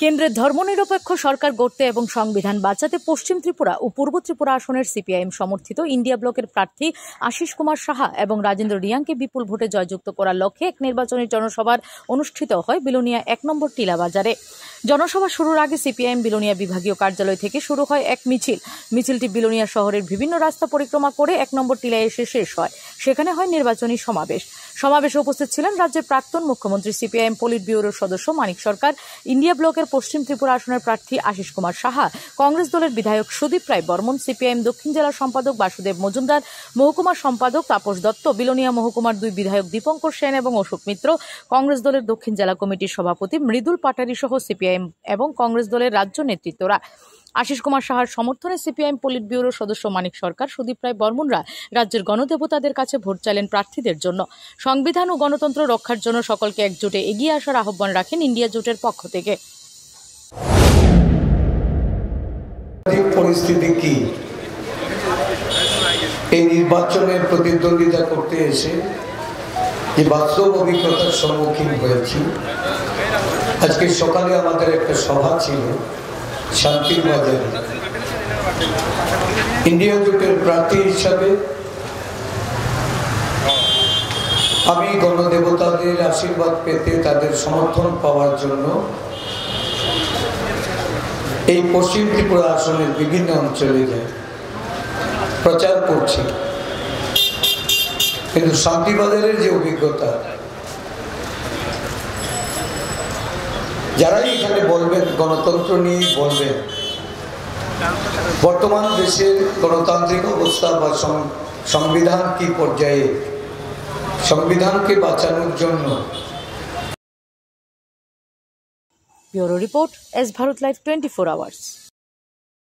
কেন্দ্রের ধর্মনিরপেক্ষ সরকার গড়তে এবং সংবিধান বাঁচাতে পশ্চিম ত্রিপুরা ও পূর্ব ত্রিপুরা আসনের সিপিআইএম সমর্থিত ইন্ডিয়া ব্লকের প্রার্থী আশিস কুমার সাহা এবং রাজেন্দ্র রিয়াংকে বিপুল ভোটে জয়যুক্ত করার লক্ষ্যে এক নির্বাচনী জনসভার অনুষ্ঠিত হয় বিলোনিয়া ১ নম্বর টিলা বাজারে। জনসভা শুরুর আগে সিপিআইএম বিলোনিয়া বিভাগীয় কার্যালয় থেকে শুরু হয় এক মিছিলটি বিলোনিয়া শহরের বিভিন্ন রাস্তা পরিক্রমা করে ১ নম্বর টিলায় এসে শেষ হয়। সেখানে হয় নির্বাচনী সমাবেশে উপস্থিত ছিলেন রাজ্যের প্রাক্তন মুখ্যমন্ত্রী, সিপিআইএম পলিট ব্যুরোর সদস্য মানিক সরকার, ইন্ডিয়া ব্লকের পশ্চিম ত্রিপুরা আসনের প্রার্থী আশিস কুমার সাহা, কংগ্রেস দলের বিধায়ক সুদীপ রায় বর্মন, সিপিআইএম দক্ষিণ জেলা সম্পাদক বাসুদেব মজুমদার, মহকুমা সম্পাদক তাপস দত্ত, বিলোনিয়া মহকুমার 2 বিধায়ক দীপঙ্কর সেন এবং অশোক মিত্র, কংগ্রেস দলের দক্ষিণ জেলা কমিটির সভাপতি মৃদুল পাটারি সহ সিপিআইএম এবং কংগ্রেস দলের রাজ্য নেতৃত্বরা। আশিস কুমার সাহার সমর্থনে সিপিআইএম পলিট ব্যুরোর সদস্য মানিক সরকার, সুদীপ রায় বর্মনরা রাজ্যের গণদেবতাদের কাছে ভোট চাইলেন প্রার্থীদের জন্য। সংবিধান ও গণতন্ত্র রক্ষার জন্য সকলকে একজোটে এগিয়ে আসার আহ্বান রাখেন ইন্ডিয়া জোটের পক্ষ থেকে। পরিস্থিতি কি, এই নির্বাচনে প্রতিদ্বন্দ্বিতা করতে এসে যে বাস্তব অভিজ্ঞতার সম্মুখীন হয়েছি। আজকে সকালে আমাদের একটা সভা ছিল শান্তির বাজারে। ইন্ডিয়া জোটের প্রার্থী হিসাবে আমি গণদেবতাদের আশীর্বাদ পেতে, তাদের সমর্থন পাওয়ার জন্য এই পশ্চিম ত্রিপুরা আসনের বিভিন্ন অঞ্চলে যাই, প্রচার করছি। কিন্তু শান্তিবাজারের যে অভিজ্ঞতা, যারাই এখানে বলবেন গণতন্ত্র নিয়ে বলবেন, বর্তমান দেশের গণতান্ত্রিক অবস্থা বা সংবিধান কি পর্যায়ে, সংবিধানকে বাঁচানোর জন্য। Bureau report, S Bharat live 24 hours.